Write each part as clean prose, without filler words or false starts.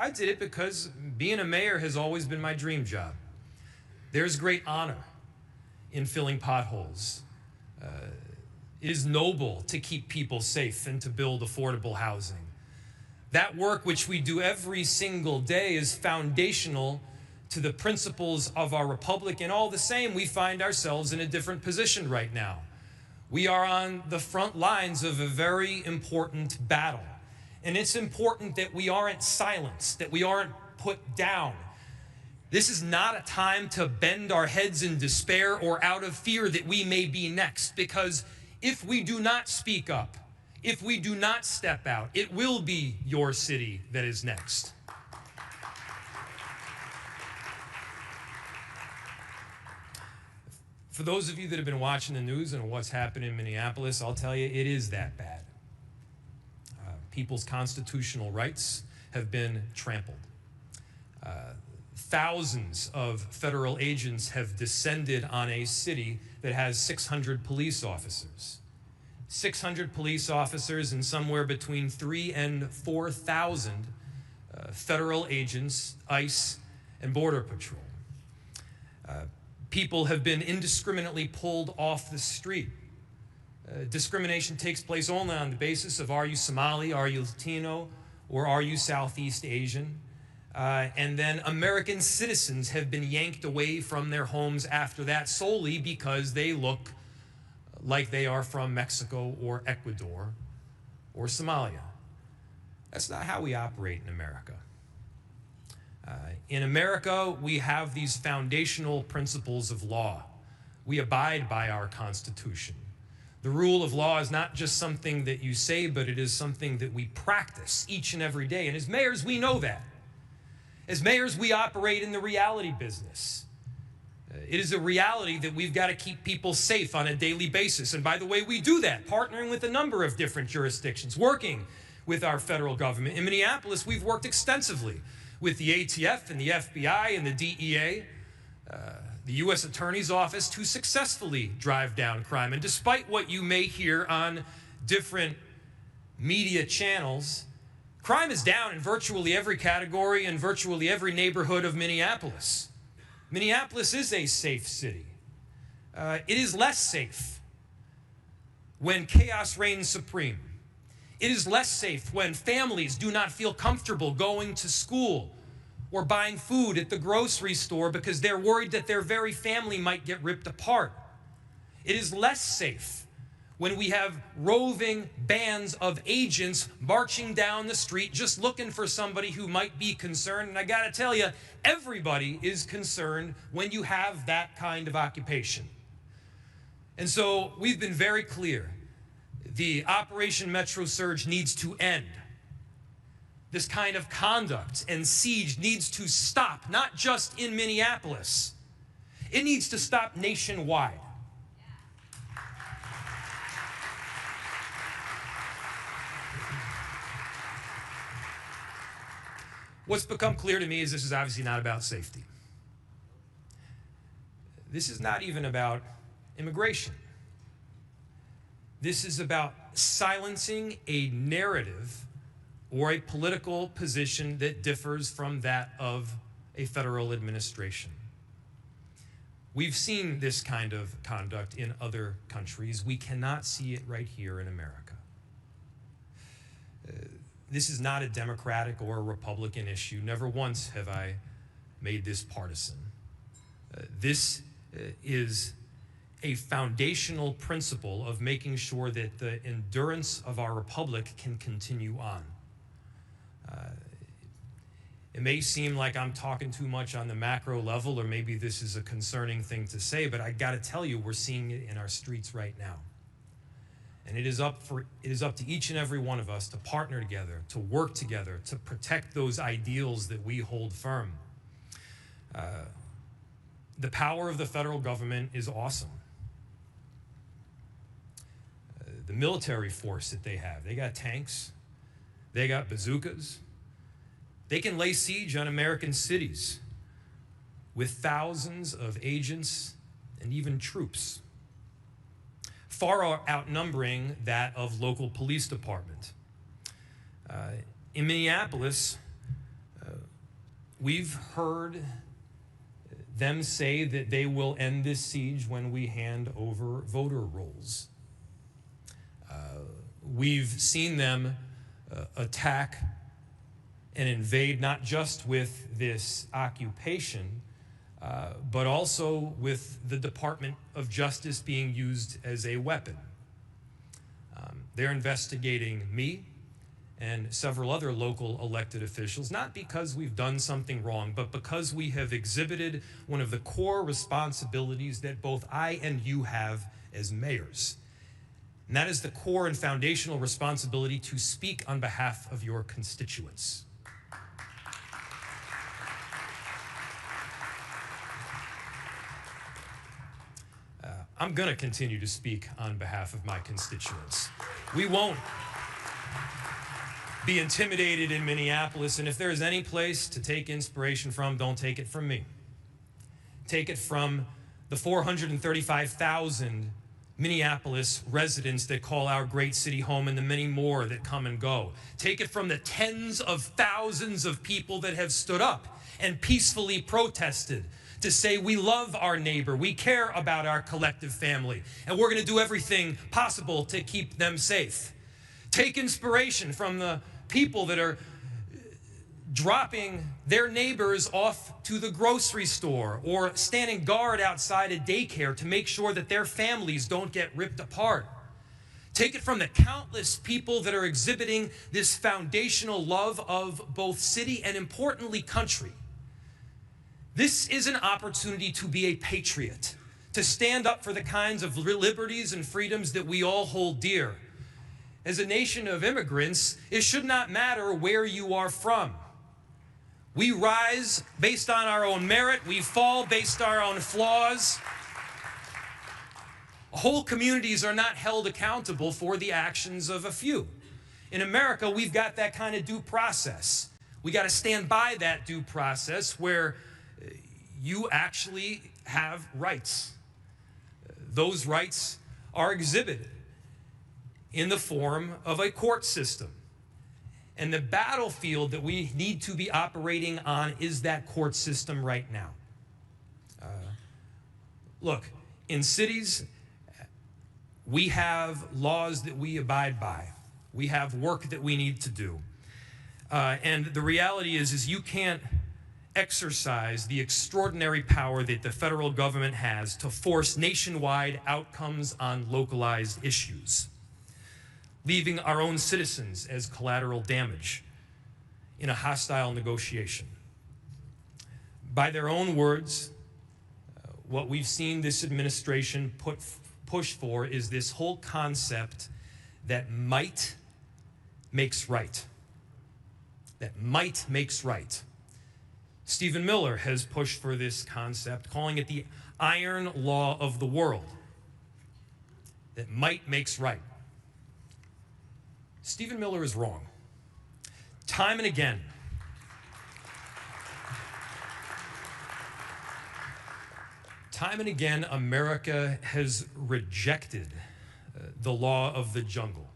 I did it because being a mayor has always been my dream job. There's great honor in filling potholes. It is noble to keep people safe and to build affordable housing. That work, which we do every single day, is foundational to the principles of our republic, and all the same, we find ourselves in a different position right now. We are on the front lines of a very important battle, and it's important that we aren't silenced, that we aren't put down. This is not a time to bend our heads in despair or out of fear that we may be next, because if we do not speak up, if we do not step out, it will be your city that is next. For those of you that have been watching the news and what's happened in Minneapolis, I'll tell you, it is that bad. People's constitutional rights have been trampled. Thousands of federal agents have descended on a city that has 600 police officers. 600 police officers and somewhere between 3,000 and 4,000 federal agents, ICE, and Border Patrol. People have been indiscriminately pulled off the street. Discrimination takes place only on the basis of, are you Somali, are you Latino, or are you Southeast Asian? And then American citizens have been yanked away from their homes after that solely because they look like they are from Mexico or Ecuador or Somalia. That's not how we operate in America. In America, we have these foundational principles of law. We abide by our Constitution. The rule of law is not just something that you say, but it is something that we practice each and every day. And as mayors, we know that. As mayors, we operate in the reality business. It is a reality that we've got to keep people safe on a daily basis. And by the way, we do that, partnering with a number of different jurisdictions, working with our federal government. In Minneapolis, we've worked extensively with the ATF and the FBI and the DEA, the U.S. Attorney's Office, to successfully drive down crime. And despite what you may hear on different media channels, crime is down in virtually every category and virtually every neighborhood of Minneapolis. Minneapolis is a safe city. It is less safe when chaos reigns supreme. It is less safe when families do not feel comfortable going to school or buying food at the grocery store because they're worried that their very family might get ripped apart. It is less safe when we have roving bands of agents marching down the street just looking for somebody who might be concerned. And I gotta tell you, everybody is concerned when you have that kind of occupation. And so we've been very clear. The Operation Metro Surge needs to end. This kind of conduct and siege needs to stop, not just in Minneapolis. It needs to stop nationwide. What's become clear to me is this is obviously not about safety. This is not even about immigration. This is about silencing a narrative or a political position that differs from that of a federal administration. We've seen this kind of conduct in other countries. We cannot see it right here in America. This is not a Democratic or a Republican issue. Never once have I made this partisan. This is a foundational principle of making sure that the endurance of our republic can continue on. It may seem like I'm talking too much on the macro level, or maybe this is a concerning thing to say, but I got to tell you, we're seeing it in our streets right now. And it is up to each and every one of us to partner together, to work together, to protect those ideals that we hold firm. The power of the federal government is awesome. The military force that they have, they got tanks, they got bazookas. They can lay siege on American cities with thousands of agents and even troops, far outnumbering that of local police department. In Minneapolis, We've heard them say that they will end this siege when we hand over voter rolls. We've seen them attack and invade not just with this occupation, but also with the Department of Justice being used as a weapon. They're investigating me and several other local elected officials, not because we've done something wrong, but because we have exhibited one of the core responsibilities that both I and you have as mayors. And that is the core and foundational responsibility to speak on behalf of your constituents. I'm going to continue to speak on behalf of my constituents. We won't be intimidated in Minneapolis, and if there is any place to take inspiration from, don't take it from me. Take it from the 435,000 Minneapolis residents that call our great city home and the many more that come and go. Take it from the tens of thousands of people that have stood up and peacefully protested to say we love our neighbor, we care about our collective family, and we're going to do everything possible to keep them safe. Take inspiration from the people that are dropping their neighbors off to the grocery store or standing guard outside a daycare to make sure that their families don't get ripped apart. Take it from the countless people that are exhibiting this foundational love of both city and, importantly, country. This is an opportunity to be a patriot, to stand up for the kinds of liberties and freedoms that we all hold dear. As a nation of immigrants, it should not matter where you are from. We rise based on our own merit. We fall based on our own flaws. Whole communities are not held accountable for the actions of a few. In America, we've got that kind of due process. We got to stand by that due process where you actually have rights. Those rights are exhibited in the form of a court system. And the battlefield that we need to be operating on is that court system right now. Look, in cities, we have laws that we abide by. We have work that we need to do. And the reality is you can't exercise the extraordinary power that the federal government has to force nationwide outcomes on localized issues, leaving our own citizens as collateral damage in a hostile negotiation. By their own words, what we've seen this administration push for is this whole concept that might makes right. That might makes right. Stephen Miller has pushed for this concept, calling it the iron law of the world. That might makes right. Stephen Miller is wrong. Time and again, America has rejected the law of the jungle.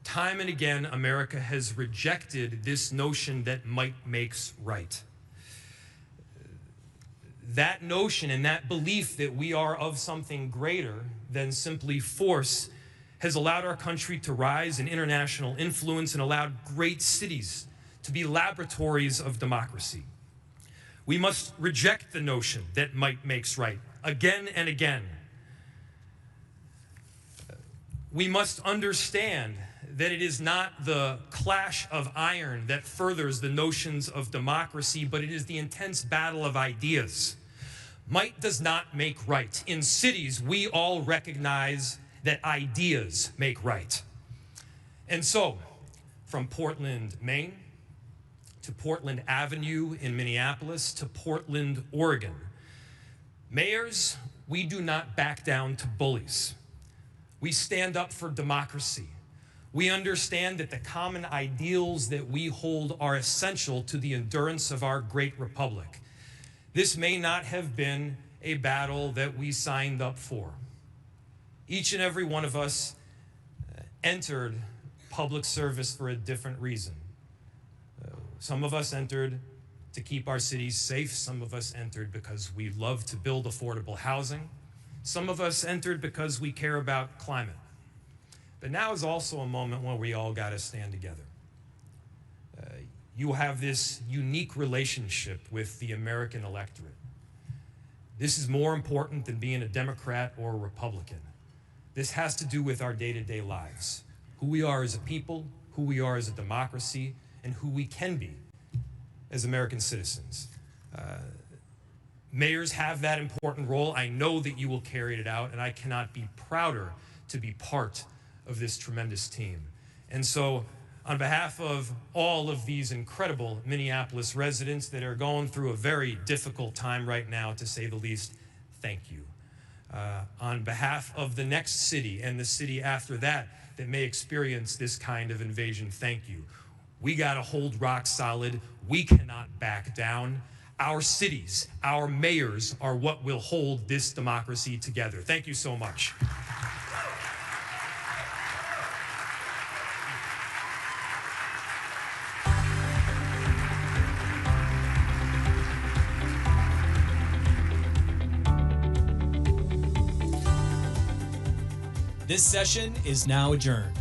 Time and again, America has rejected this notion that might makes right. That notion and that belief that we are of something greater than simply force has allowed our country to rise in international influence and allowed great cities to be laboratories of democracy. We must reject the notion that might makes right again and again. We must understand that it is not the clash of iron that furthers the notions of democracy, but it is the intense battle of ideas. Might does not make right. In cities, we all recognize that ideas make right. And so, from Portland, Maine, to Portland Avenue in Minneapolis, to Portland, Oregon, mayors, we do not back down to bullies. We stand up for democracy. We understand that the common ideals that we hold are essential to the endurance of our great republic. This may not have been a battle that we signed up for. Each and every one of us entered public service for a different reason. Some of us entered to keep our cities safe. Some of us entered because we love to build affordable housing. Some of us entered because we care about climate. But now is also a moment where we all got to stand together. You have this unique relationship with the American electorate. This is more important than being a Democrat or a Republican. This has to do with our day-to-day lives, who we are as a people, who we are as a democracy, and who we can be as American citizens. Mayors have that important role. I know that you will carry it out, and I cannot be prouder to be part of this tremendous team. And so, on behalf of all of these incredible Minneapolis residents that are going through a very difficult time right now, to say the least, thank you. On behalf of the next city and the city after that that may experience this kind of invasion, thank you. We got to hold rock solid. We cannot back down. Our cities, our mayors are what will hold this democracy together. Thank you so much. This session is now adjourned.